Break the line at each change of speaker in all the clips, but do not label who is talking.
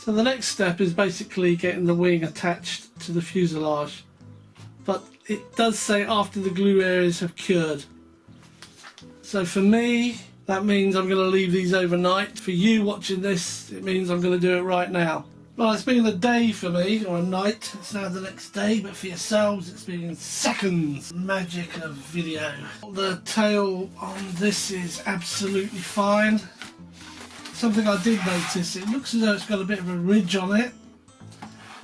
So the next step is basically getting the wing attached to the fuselage, but it does say after the glue areas have cured. So for me, that means I'm going to leave these overnight. For you watching this, it means I'm going to do it right now. Well, it's been a day for me, or a night. It's now the next day, but for yourselves, it's been seconds. Magic of video. The tail on this is absolutely fine. Something I did notice, it looks as though it's got a bit of a ridge on it.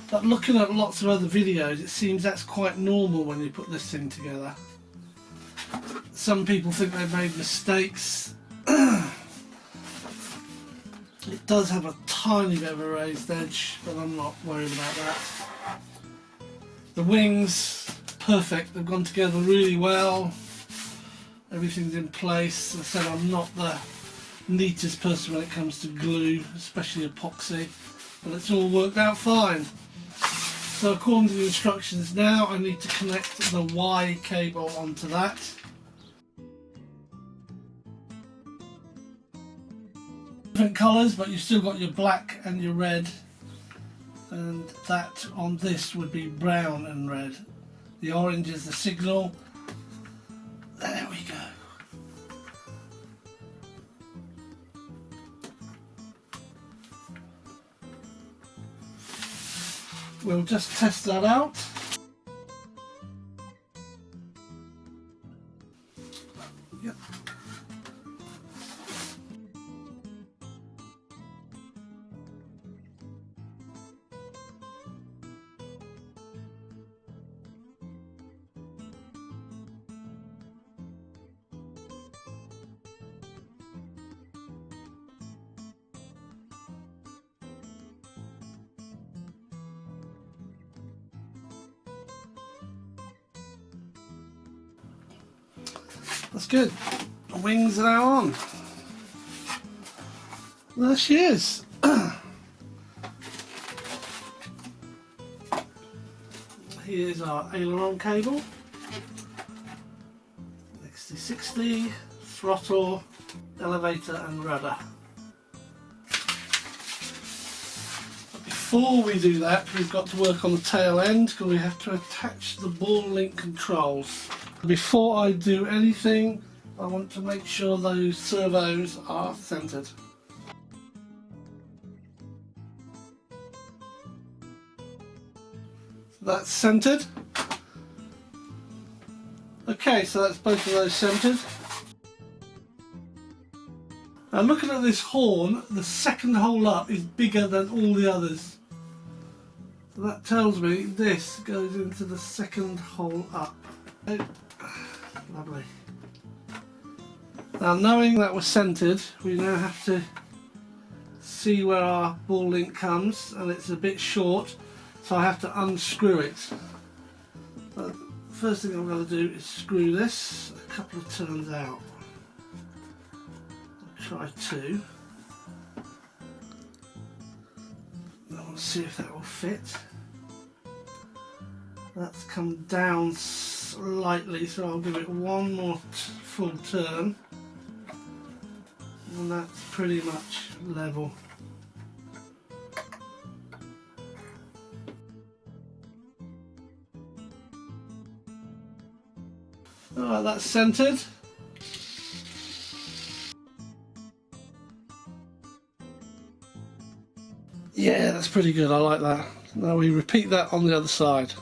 But looking at lots of other videos, it seems that's quite normal when you put this thing together. Some people think they've made mistakes. It does have a tiny bit of a raised edge, but I'm not worried about that. The wings, perfect. They've gone together really well. Everything's in place. As I said, I'm not the neatest person when it comes to glue, especially epoxy, but it's all worked out fine. So according to the instructions now, I need to connect the Y cable onto that. Different colours, but you've still got your black and your red, and that on this would be brown and red. The orange is the signal. There we go. We'll just test that out. Yep. That's good. The wings are now on. There she is. Here's our aileron cable. XT60, throttle, elevator and rudder. But before we do that, we've got to work on the tail end because we have to attach the ball link controls. Before I do anything, I want to make sure those servos are centered. So that's centered. Okay, so that's both of those centered. Now looking at this horn, the second hole up is bigger than all the others. So that tells me this goes into the second hole up. Lovely. Now knowing that we're centered, we now have to see where our ball link comes, and it's a bit short, so I have to unscrew it. But first thing I'm going to do is screw this a couple of turns out. I'll try two. I want to see if that will fit. That's come down slightly, so I'll give it one more full turn, and that's pretty much level. Alright, that's centered. Yeah, that's pretty good, I like that. Now we repeat that on the other side.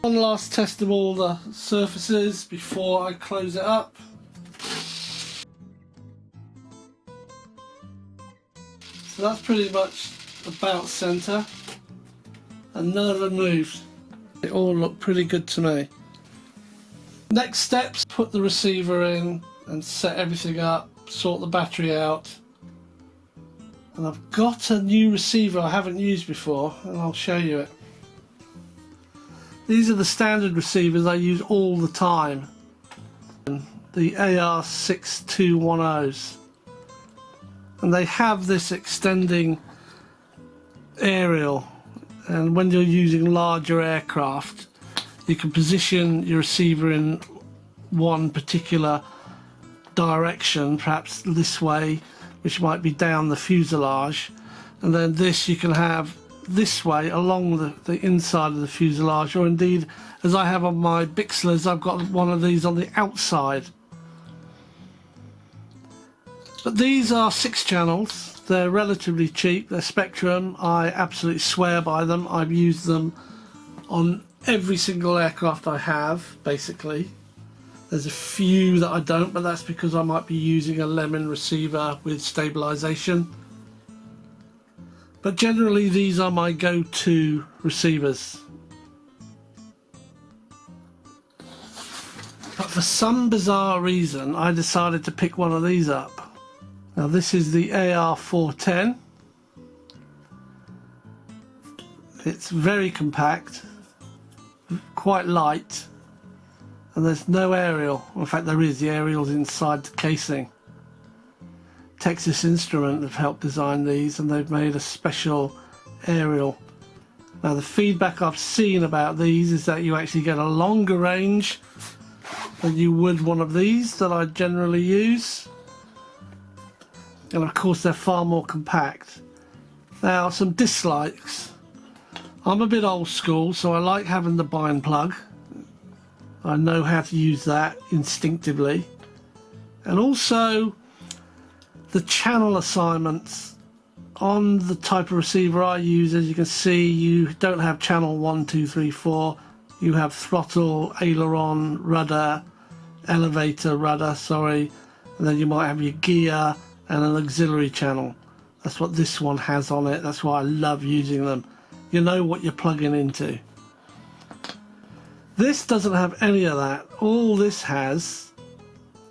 One last test of all the surfaces before I close it up. So that's pretty much about centre, and none of them moved. They all look pretty good to me. Next steps, put the receiver in and set everything up, sort the battery out. And I've got a new receiver I haven't used before, and I'll show you it. These are the standard receivers I use all the time. the AR6210s, and they have this extending aerial, and when you're using larger aircraft you can position your receiver in one particular direction, perhaps this way, which might be down the fuselage, and then this you can have this way along the inside of the fuselage, or indeed, as I have on my Bixlers, I've got one of these on the outside. But these are 6 channels, they're relatively cheap, they're Spectrum, I absolutely swear by them. I've used them on every single aircraft I have, basically. There's a few that I don't, but that's because I might be using a Lemon receiver with stabilization. But generally these are my go-to receivers. But for some bizarre reason I decided to pick one of these up. Now this is the AR410. It's very compact, quite light, and there's no aerial. In fact there is, the aerial's inside the casing. Texas Instrument have helped design these, and they've made a special aerial. Now the feedback I've seen about these is that you actually get a longer range than you would one of these that I generally use, and of course they're far more compact. Now some dislikes. I'm a bit old school, so I like having the bind plug. I know how to use that instinctively, and also the channel assignments on the type of receiver I use. As you can see, you don't have channel 1, 2, 3, 4. You have throttle, aileron, rudder, elevator, rudder, sorry, and then you might have your gear and an auxiliary channel. That's what this one has on it. That's why I love using them. You know what you're plugging into. This doesn't have any of that. All this has,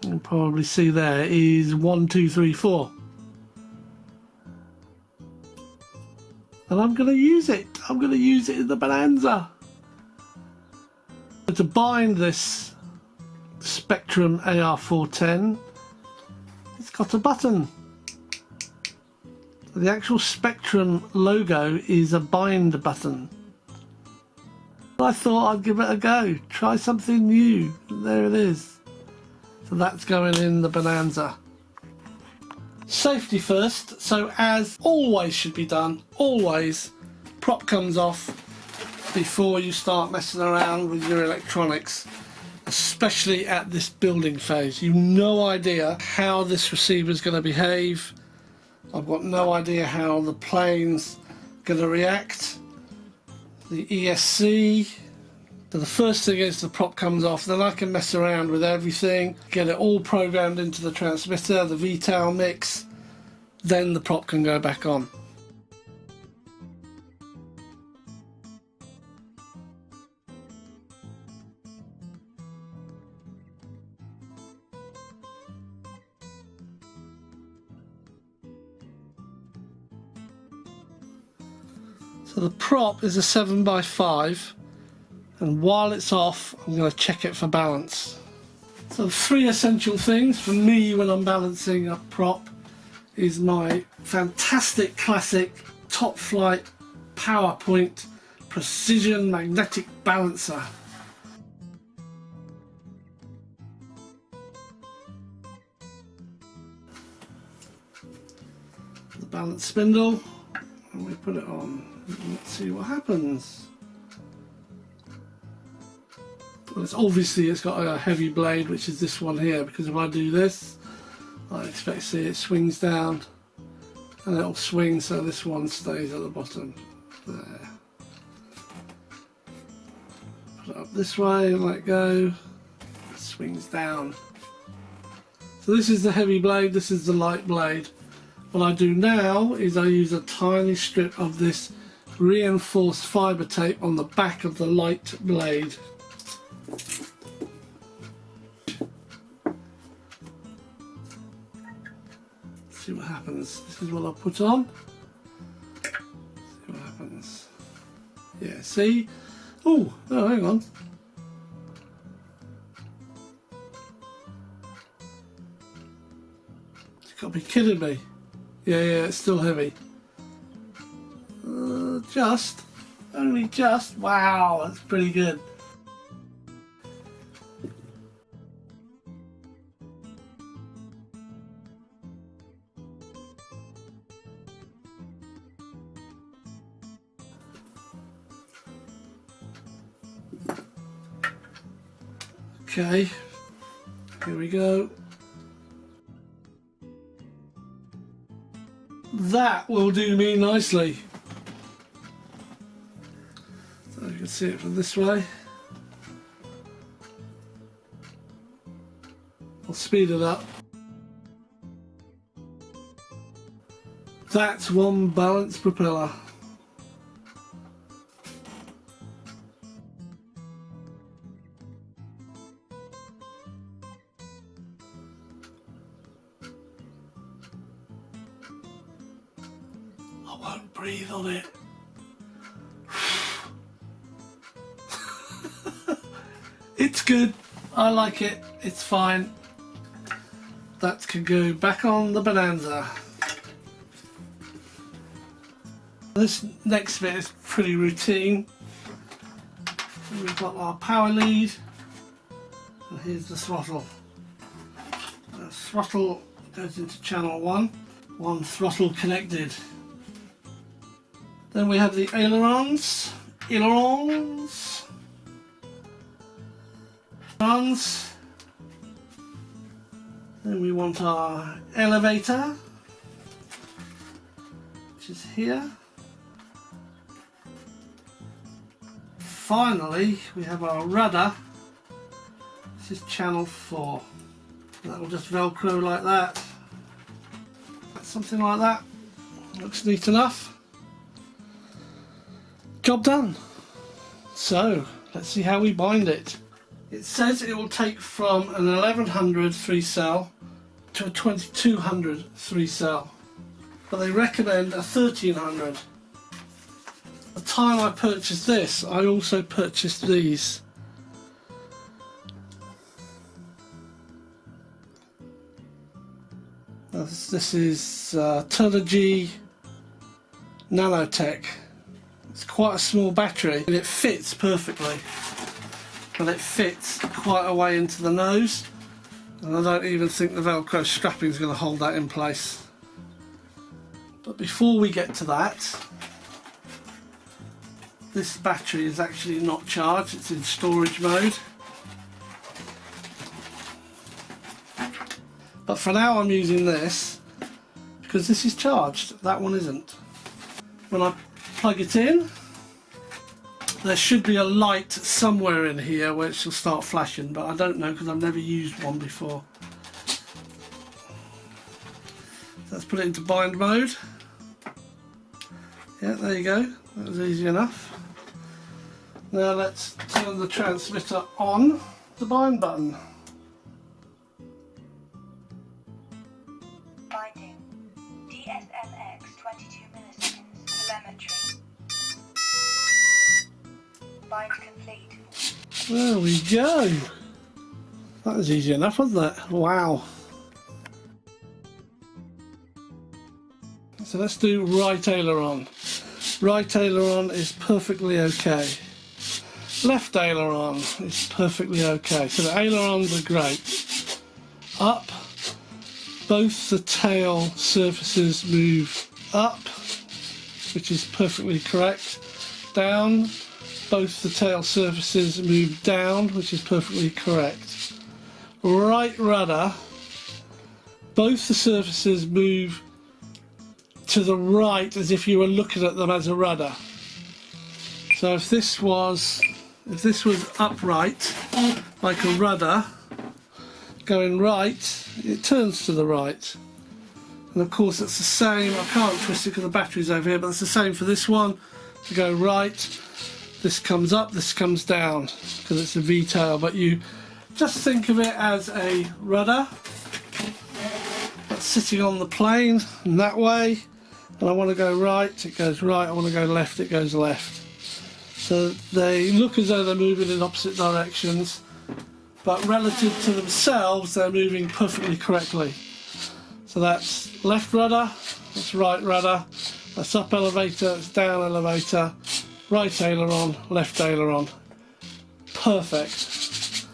you can probably see there, is 1, 2, 3, 4. And I'm going to use it. I'm going to use it in the Bonanza. To bind this Spectrum AR410, it's got a button. The actual Spectrum logo is a bind button. I thought I'd give it a go, try something new. There it is. So that's going in the Bonanza. Safety first, so as always should be done, always, prop comes off before you start messing around with your electronics, especially at this building phase. You've no idea how this receiver is going to behave. I've got no idea how the plane's going to react. The ESC. So the first thing is the prop comes off, then I can mess around with everything, get it all programmed into the transmitter, the VTAL mix, then the prop can go back on. So the prop is a 7x5, and while it's off I'm going to check it for balance. So 3 essential things for me when I'm balancing a prop is my fantastic classic top flight PowerPoint precision magnetic balancer. The balance spindle, and we put it on. Let's see what happens. Well, it's got a heavy blade, which is this one here, because if I do this, I expect to see it swings down, and it'll swing so this one stays at the bottom. There. Put it up this way and let go. It swings down. So this is the heavy blade, this is the light blade. What I do now is I use a tiny strip of this reinforced fibre tape on the back of the light blade. See what happens. This is what I put on. See what happens. Yeah, see? Oh, hang on. Got to be kidding me. Yeah, it's still heavy. Only just. Wow, that's pretty good. Okay, here we go. That will do me nicely. So you can see it from this way. I'll speed it up. That's one balanced propeller. I won't breathe on it. It's good. I like it. It's fine. That can go back on the Bonanza. This next bit is pretty routine. We've got our power lead, and here's the throttle. The throttle goes into channel 1, one throttle connected. Then we have the ailerons, then we want our elevator, which is here. Finally, we have our rudder. This is channel 4. That will just velcro like that. Something like that. Looks neat enough. Job done. So, let's see how we bind it. It says it will take from an 1100 3-cell to a 2200 3-cell, but they recommend a 1300. The time I purchased this, I also purchased these. This is Turnigy Nanotech. It's quite a small battery and it fits perfectly, but it fits quite a way into the nose, and I don't even think the Velcro strapping is going to hold that in place. But before we get to that, this battery is actually not charged, it's in storage mode. But for now I'm using this because this is charged, that one isn't. When I plug it in, there should be a light somewhere in here where it shall start flashing, but I don't know because I've never used one before. Let's put it into bind mode. Yeah, there you go, that was easy enough. Now let's turn the transmitter on, the bind button.
Binding DSMX 22 milliseconds telemetry. Bind complete.
There we go. That was easy enough, wasn't it? Wow. So let's do right aileron. Right aileron is perfectly okay. Left aileron is perfectly okay. So the ailerons are great. Up, both the tail surfaces move up, which is perfectly correct. Down, both the tail surfaces move down, which is perfectly correct. Right rudder, both the surfaces move to the right as if you were looking at them as a rudder. So if this was upright, like a rudder, going right, it turns to the right. And of course it's the same, I can't twist it because the battery's over here, but it's the same for this one. To go right, this comes up, this comes down, because it's a V-tail, but you just think of it as a rudder that's sitting on the plane in that way, and I want to go right, it goes right, I want to go left, it goes left. So they look as though they're moving in opposite directions, but relative to themselves they're moving perfectly correctly. So that's left rudder, that's right rudder, that's up elevator, that's down elevator, right aileron, left aileron. Perfect.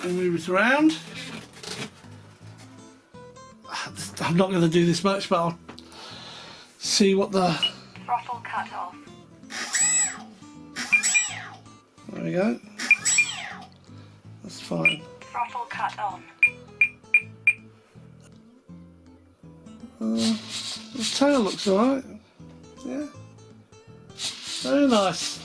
Let me move it around. I'm not going to do this much, but I'll see what the...
Throttle cut off.
There we go. That's fine.
Throttle cut on.
The tail looks alright. Yeah. Very nice.